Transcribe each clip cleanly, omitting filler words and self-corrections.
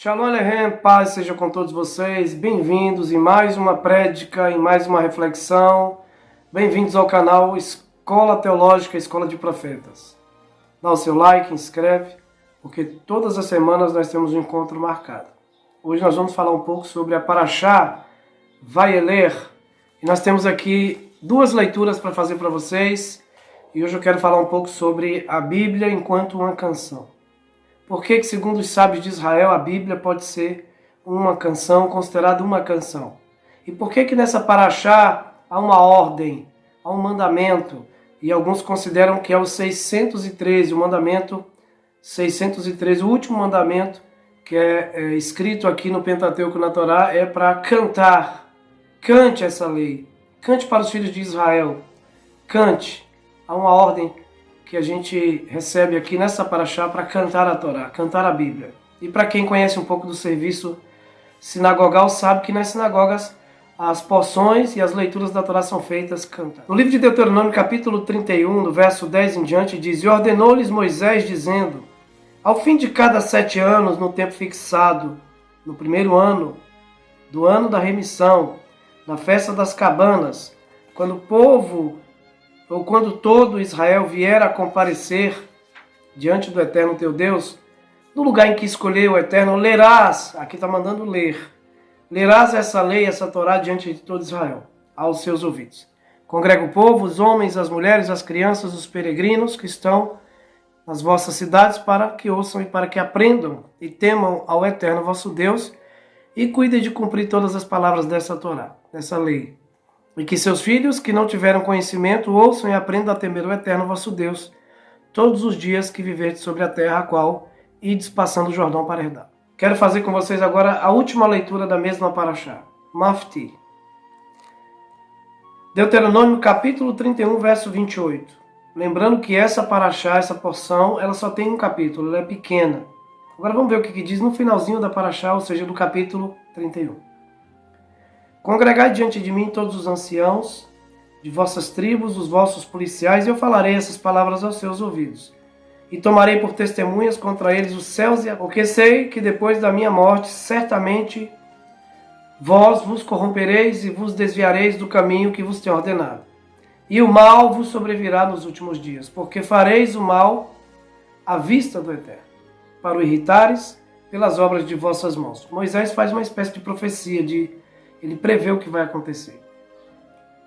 Shalom Aleichem, paz seja com todos vocês, bem-vindos em mais uma prédica, em mais uma reflexão, bem-vindos ao canal Escola Teológica, Escola de Profetas. Dá o seu like, inscreve, porque todas as semanas nós temos um encontro marcado. Hoje nós vamos falar um pouco sobre a Parashá Vayeler, e nós temos aqui duas leituras para fazer para vocês, e hoje eu quero falar um pouco sobre a Bíblia enquanto uma canção. Por que, segundo os sábios de Israel, a Bíblia pode ser uma canção, considerada uma canção? E por que nessa Parashá há uma ordem, há um mandamento? E alguns consideram que é o 613, o mandamento 613, o último mandamento que é escrito aqui no Pentateuco, na Torá, é para cantar. Cante essa lei. Cante para os filhos de Israel. Cante. Há uma ordem que a gente recebe aqui nessa Parashá para cantar a Torá, cantar a Bíblia. E para quem conhece um pouco do serviço sinagogal, sabe que nas sinagogas as porções e as leituras da Torá são feitas cantando. No livro de Deuteronômio, capítulo 31, do verso 10 em diante, diz: E ordenou-lhes Moisés, dizendo: Ao fim de cada 7 anos, no tempo fixado, no primeiro ano, do ano da remissão, na festa das cabanas, quando o povo ou quando todo Israel vier a comparecer diante do Eterno teu Deus, no lugar em que escolheu o Eterno, lerás, aqui está mandando ler, lerás essa lei, essa Torá diante de todo Israel, aos seus ouvidos. Congrega o povo, os homens, as mulheres, as crianças, os peregrinos que estão nas vossas cidades, para que ouçam e para que aprendam e temam ao Eterno vosso Deus e cuidem de cumprir todas as palavras dessa Torá, dessa lei. E que seus filhos, que não tiveram conhecimento, ouçam e aprendam a temer o Eterno vosso Deus, todos os dias que viverdes sobre a terra, a qual ides passando o Jordão para herdar. Quero fazer com vocês agora a última leitura da mesma Parashá, Mafti. Deuteronômio capítulo 31, verso 28. Lembrando que essa Parashá, essa porção, ela só tem um capítulo, ela é pequena. Agora vamos ver o que diz no finalzinho da Parashá, ou seja, do capítulo 31. Congregai diante de mim todos os anciãos de vossas tribos, os vossos policiais, e eu falarei essas palavras aos seus ouvidos. E tomarei por testemunhas contra eles os céus, porque sei que depois da minha morte, certamente vós vos corrompereis e vos desviareis do caminho que vos tenho ordenado. E o mal vos sobrevirá nos últimos dias, porque fareis o mal à vista do Eterno, para o irritares pelas obras de vossas mãos. Moisés faz uma espécie de profecia, ele prevê o que vai acontecer.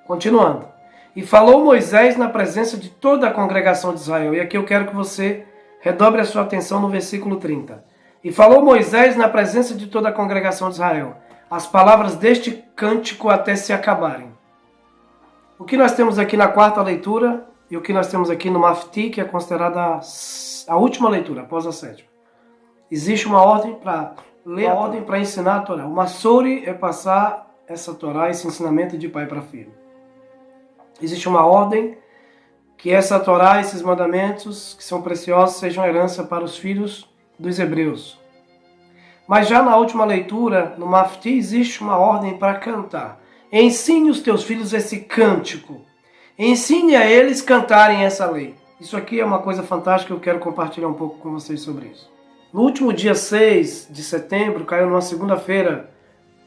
Continuando. E falou Moisés na presença de toda a congregação de Israel. E aqui eu quero que você redobre a sua atenção no versículo 30. E falou Moisés na presença de toda a congregação de Israel as palavras deste cântico até se acabarem. O que nós temos aqui na quarta leitura e o que nós temos aqui no Mafti, que é considerada a última leitura, após a sétima. Existe uma ordem para ler, uma ordem para ensinar a Torá. O Massori é passar essa Torá, esse ensinamento de pai para filho. Existe uma ordem que essa Torá, esses mandamentos que são preciosos, sejam herança para os filhos dos hebreus. Mas já na última leitura, no Mafti, existe uma ordem para cantar. Ensine os teus filhos esse cântico. Ensine a eles cantarem essa lei. Isso aqui é uma coisa fantástica, eu quero compartilhar um pouco com vocês sobre isso. No último dia 6 de setembro, caiu numa segunda-feira,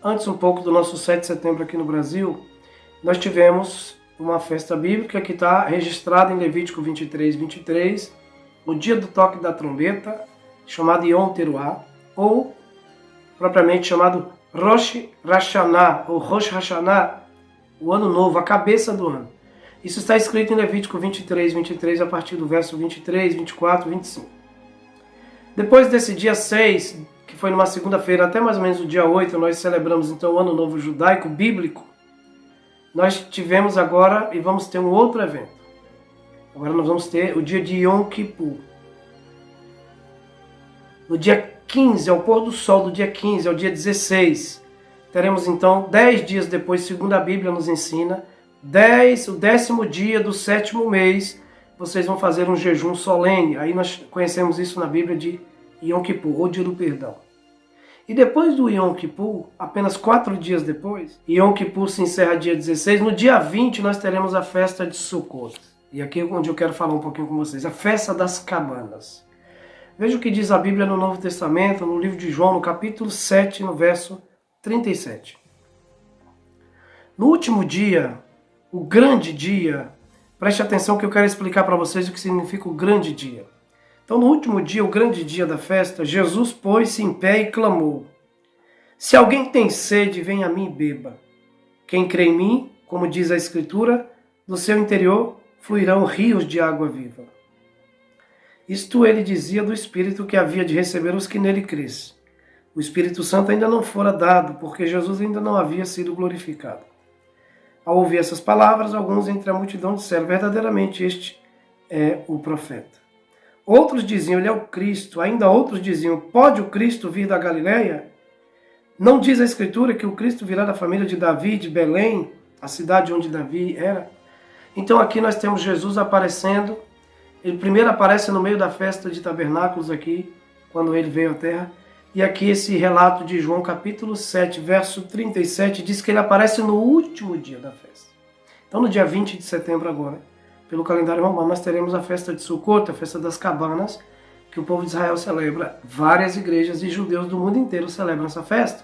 antes um pouco do nosso 7 de setembro aqui no Brasil, nós tivemos uma festa bíblica que está registrada em Levítico 23, o dia do toque da trombeta, chamado Yom Teruah, ou propriamente chamado Rosh Hashanah, ou Rosh Hashanah, o ano novo, a cabeça do ano. Isso está escrito em Levítico 23, a partir do verso 23, 24, 25. Depois desse dia 6, que foi numa segunda-feira, até mais ou menos o dia 8, nós celebramos então o Ano Novo Judaico Bíblico. Nós tivemos agora, e vamos ter um outro evento. Agora nós vamos ter o dia de Yom Kippur. No dia 15, ao pôr do sol do dia 15 ao dia 16, teremos então 10 dias depois, segundo a Bíblia nos ensina, o 10º dia do 7º mês, vocês vão fazer um jejum solene. Aí nós conhecemos isso na Bíblia de Yom Kippur, ou dia do perdão. E depois do Yom Kippur, apenas 4 dias depois, Yom Kippur se encerra dia 16, no dia 20 nós teremos a festa de Sukkot. E aqui é onde eu quero falar um pouquinho com vocês, a festa das cabanas. Veja o que diz a Bíblia no Novo Testamento, no livro de João, no capítulo 7, no verso 37. No último dia, o grande dia, preste atenção que eu quero explicar para vocês o que significa o grande dia. Então, no último dia, o grande dia da festa, Jesus pôs-se em pé e clamou: Se alguém tem sede, venha a mim e beba. Quem crê em mim, como diz a Escritura, do seu interior fluirão rios de água viva. Isto ele dizia do Espírito que havia de receber os que nele crescem. O Espírito Santo ainda não fora dado, porque Jesus ainda não havia sido glorificado. Ao ouvir essas palavras, alguns entre a multidão disseram: verdadeiramente este é o profeta. Outros diziam: ele é o Cristo. Ainda outros diziam: pode o Cristo vir da Galileia? Não diz a Escritura que o Cristo virá da família de Davi, de Belém, a cidade onde Davi era? Então aqui nós temos Jesus aparecendo. Ele primeiro aparece no meio da festa de tabernáculos aqui, quando ele veio à terra. E aqui esse relato de João capítulo 7, verso 37, diz que ele aparece no último dia da festa. Então no dia 20 de setembro agora, pelo calendário romano, nós teremos a festa de Sukkot, a festa das cabanas, que o povo de Israel celebra. Várias igrejas e judeus do mundo inteiro celebram essa festa,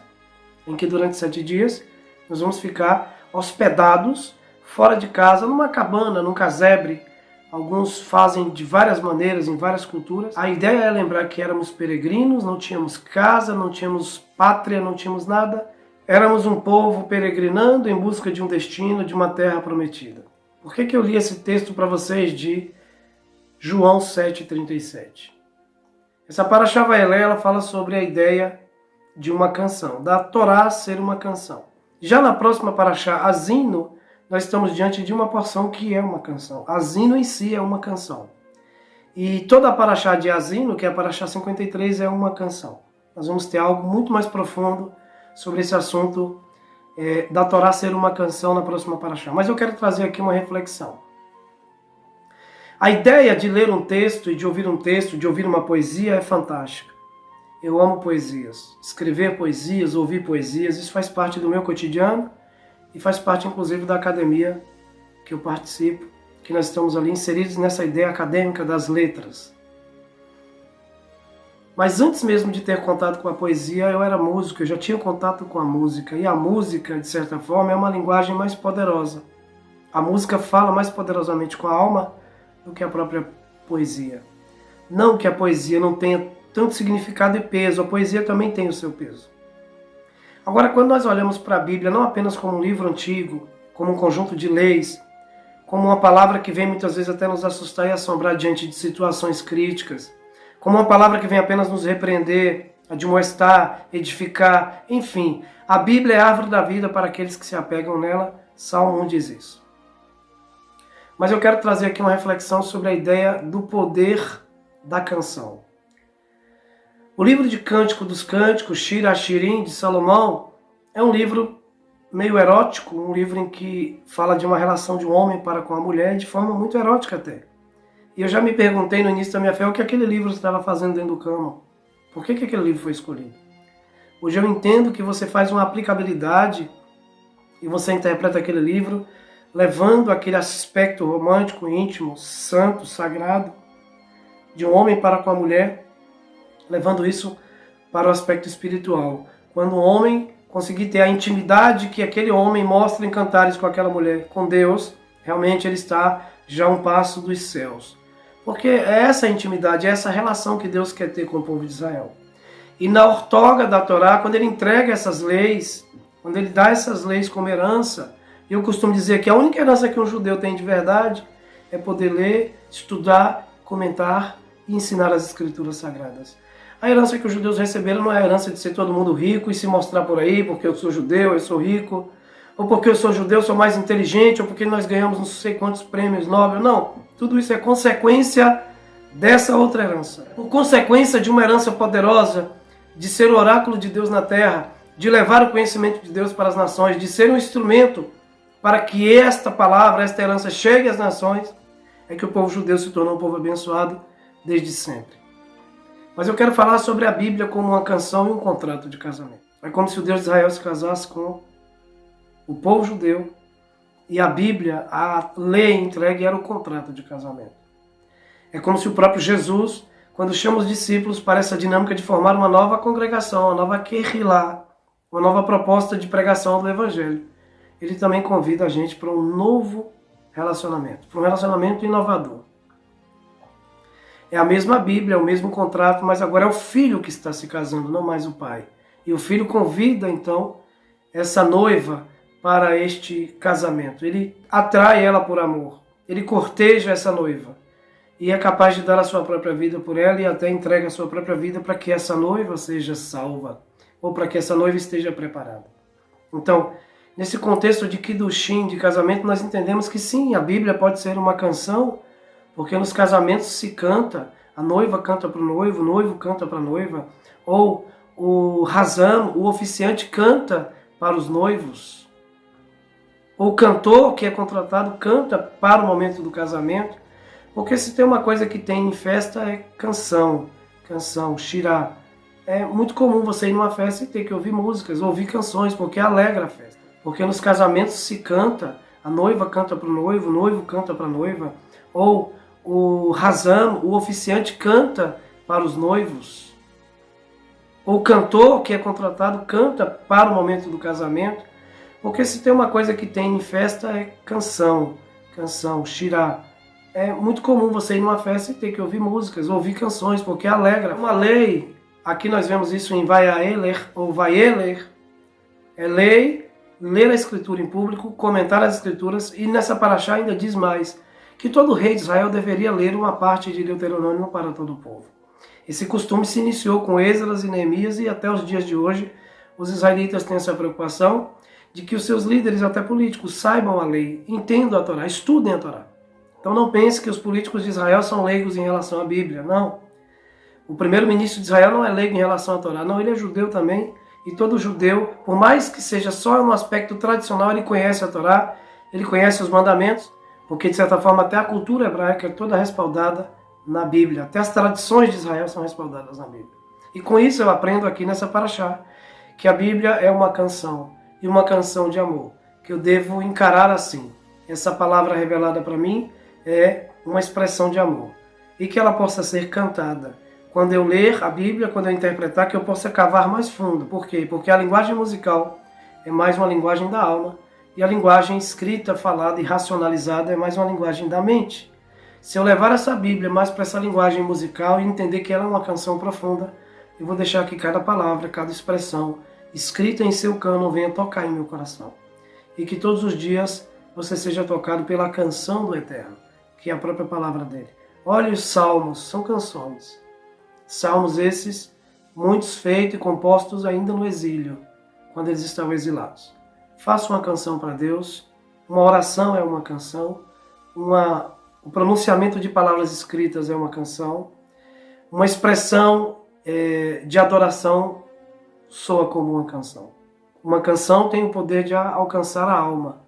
em que durante 7 dias nós vamos ficar hospedados fora de casa, numa cabana, num casebre. Alguns fazem de várias maneiras, em várias culturas. A ideia é lembrar que éramos peregrinos, não tínhamos casa, não tínhamos pátria, não tínhamos nada. Éramos um povo peregrinando em busca de um destino, de uma terra prometida. Por que eu li esse texto para vocês de João 7,37? Essa Parashá Vaelé, ela fala sobre a ideia de uma canção, da Torá ser uma canção. Já na próxima Parashá, Azino, nós estamos diante de uma porção que é uma canção. Azino em si é uma canção. E toda a Parashá de Azino, que é a Parashá 53, é uma canção. Nós vamos ter algo muito mais profundo sobre esse assunto da Torá ser uma canção na próxima Parashá. Mas eu quero trazer aqui uma reflexão. A ideia de ler um texto e de ouvir um texto, de ouvir uma poesia é fantástica. Eu amo poesias. Escrever poesias, ouvir poesias, isso faz parte do meu cotidiano. E faz parte, inclusive, da academia que eu participo, que nós estamos ali inseridos nessa ideia acadêmica das letras. Mas antes mesmo de ter contato com a poesia, eu era músico, eu já tinha contato com a música. E a música, de certa forma, é uma linguagem mais poderosa. A música fala mais poderosamente com a alma do que a própria poesia. Não que a poesia não tenha tanto significado e peso, a poesia também tem o seu peso. Agora, quando nós olhamos para a Bíblia, não apenas como um livro antigo, como um conjunto de leis, como uma palavra que vem muitas vezes até nos assustar e assombrar diante de situações críticas, como uma palavra que vem apenas nos repreender, admoestar, edificar, enfim, a Bíblia é a árvore da vida para aqueles que se apegam nela, Salmo 1 diz isso. Mas eu quero trazer aqui uma reflexão sobre a ideia do poder da canção. O livro de Cântico dos Cânticos, Shir HaShirim, de Salomão, é um livro meio erótico, um livro em que fala de uma relação de um homem para com a mulher, de forma muito erótica até. E eu já me perguntei no início da minha fé o que aquele livro estava fazendo dentro do cama. Por que aquele livro foi escolhido? Hoje eu entendo que você faz uma aplicabilidade e você interpreta aquele livro levando aquele aspecto romântico, íntimo, santo, sagrado, de um homem para com a mulher, levando isso para o aspecto espiritual. Quando o homem conseguir ter a intimidade que aquele homem mostra em Cantares com aquela mulher, com Deus, realmente ele está já a um passo dos céus. Porque é essa intimidade, é essa relação que Deus quer ter com o povo de Israel. E na ortoga da Torá, quando ele entrega essas leis, quando ele dá essas leis como herança, eu costumo dizer que a única herança que um judeu tem de verdade é poder ler, estudar, comentar e ensinar as escrituras sagradas. A herança que os judeus receberam não é a herança de ser todo mundo rico e se mostrar por aí, porque eu sou judeu, eu sou rico, ou porque eu sou judeu, eu sou mais inteligente, ou porque nós ganhamos não sei quantos prêmios Nobel. Não, tudo isso é consequência dessa outra herança. Por consequência de uma herança poderosa, de ser o oráculo de Deus na terra, de levar o conhecimento de Deus para as nações, de ser um instrumento para que esta palavra, esta herança chegue às nações, é que o povo judeu se tornou um povo abençoado desde sempre. Mas eu quero falar sobre a Bíblia como uma canção e um contrato de casamento. É como se o Deus de Israel se casasse com o povo judeu e a Bíblia, a lei entregue, era o contrato de casamento. É como se o próprio Jesus quando chama os discípulos para essa dinâmica de formar uma nova congregação, uma nova querrilá, uma nova proposta de pregação do Evangelho, ele também convida a gente para um novo relacionamento, para um relacionamento inovador. É a mesma Bíblia, é o mesmo contrato, mas agora é o filho que está se casando, não mais o pai. E o filho convida, então, essa noiva para este casamento. Ele atrai ela por amor, ele corteja essa noiva e é capaz de dar a sua própria vida por ela e até entrega a sua própria vida para que essa noiva seja salva ou para que essa noiva esteja preparada. Então, nesse contexto de Kiddushim, de casamento, nós entendemos que sim, a Bíblia pode ser uma canção, porque nos casamentos se canta, a noiva canta para o noivo canta para a noiva, ou o Razam, o oficiante, canta para os noivos. Ou o cantor que é contratado canta para o momento do casamento. Porque se tem uma coisa que tem em festa é canção, shirá. É muito comum você ir numa festa e ter que ouvir músicas, ouvir canções, porque alegra a festa. Porque nos casamentos se canta, a noiva canta para o noivo canta para a noiva. Ou o Razam, o oficiante, canta para os noivos. Ou o cantor que é contratado canta para o momento do casamento. Porque se tem uma coisa que tem em festa é canção, shirá. É muito comum você ir numa festa e ter que ouvir músicas, ouvir canções, porque alegra. Uma lei, aqui nós vemos isso em Vayaeler ou Vayeler, é lei, ler a escritura em público, comentar as escrituras, e nessa paraxá ainda diz mais, que todo rei de Israel deveria ler uma parte de Deuteronômio para todo o povo. Esse costume se iniciou com Esdras e Neemias e até os dias de hoje os israelitas têm essa preocupação de que os seus líderes, até políticos, saibam a lei, entendam a Torá, estudem a Torá. Então não pense que os políticos de Israel são leigos em relação à Bíblia, não. O primeiro-ministro de Israel não é leigo em relação à Torá, não, ele é judeu também, e todo judeu, por mais que seja só no aspecto tradicional, ele conhece a Torá, ele conhece os mandamentos, porque de certa forma até a cultura hebraica é toda respaldada na Bíblia, até as tradições de Israel são respaldadas na Bíblia. E com isso eu aprendo aqui nessa paraxá, que a Bíblia é uma canção, e uma canção de amor, que eu devo encarar assim. Essa palavra revelada para mim é uma expressão de amor, e que ela possa ser cantada. Quando eu ler a Bíblia, quando eu interpretar, que eu possa cavar mais fundo. Por quê? Porque a linguagem musical é mais uma linguagem da alma, e a linguagem escrita, falada e racionalizada é mais uma linguagem da mente. Se eu levar essa Bíblia mais para essa linguagem musical e entender que ela é uma canção profunda, eu vou deixar que cada palavra, cada expressão escrita em seu cânon venha tocar em meu coração. E que todos os dias você seja tocado pela canção do Eterno, que é a própria palavra dele. Olha, os salmos são canções. Salmos esses, muitos feitos e compostos ainda no exílio, quando eles estavam exilados. Faça uma canção para Deus, uma oração é uma canção, o pronunciamento de palavras escritas é uma canção, uma expressão de adoração soa como uma canção. Uma canção tem o poder de alcançar a alma,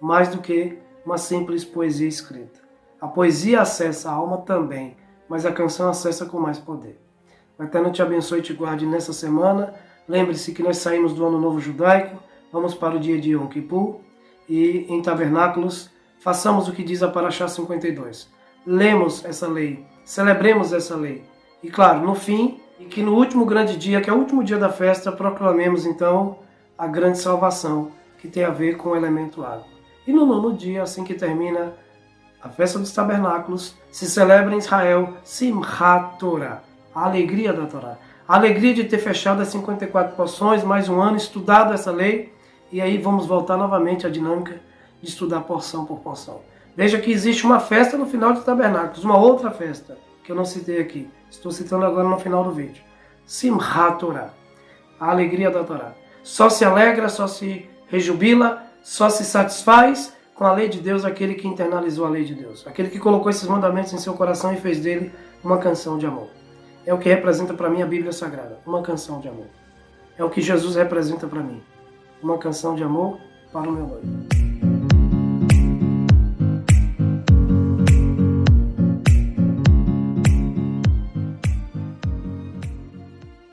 mais do que uma simples poesia escrita. A poesia acessa a alma também, mas a canção acessa com mais poder. O Eterno te abençoe e te guarde nessa semana. Lembre-se que nós saímos do Ano Novo Judaico, vamos para o dia de Yom Kippur, e em tabernáculos façamos o que diz a Paraxá 52. Lemos essa lei, celebremos essa lei. E claro, no fim, e que no último grande dia, que é o último dia da festa, proclamemos então a grande salvação, que tem a ver com o elemento água. E no nono dia, assim que termina a festa dos tabernáculos, se celebra em Israel Simchat Torah, a alegria da Torá. A alegria de ter fechado as 54 porções, mais um ano, estudado essa lei, e aí vamos voltar novamente à dinâmica de estudar porção por porção. Veja que existe uma festa no final dos tabernáculos, uma outra festa, que eu não citei aqui. Estou citando agora no final do vídeo. Simchat Torah, a alegria da Torá. Só se alegra, só se rejubila, só se satisfaz com a lei de Deus aquele que internalizou a lei de Deus. Aquele que colocou esses mandamentos em seu coração e fez dele uma canção de amor. É o que representa para mim a Bíblia Sagrada, uma canção de amor. É o que Jesus representa para mim, uma canção de amor para o meu noivo.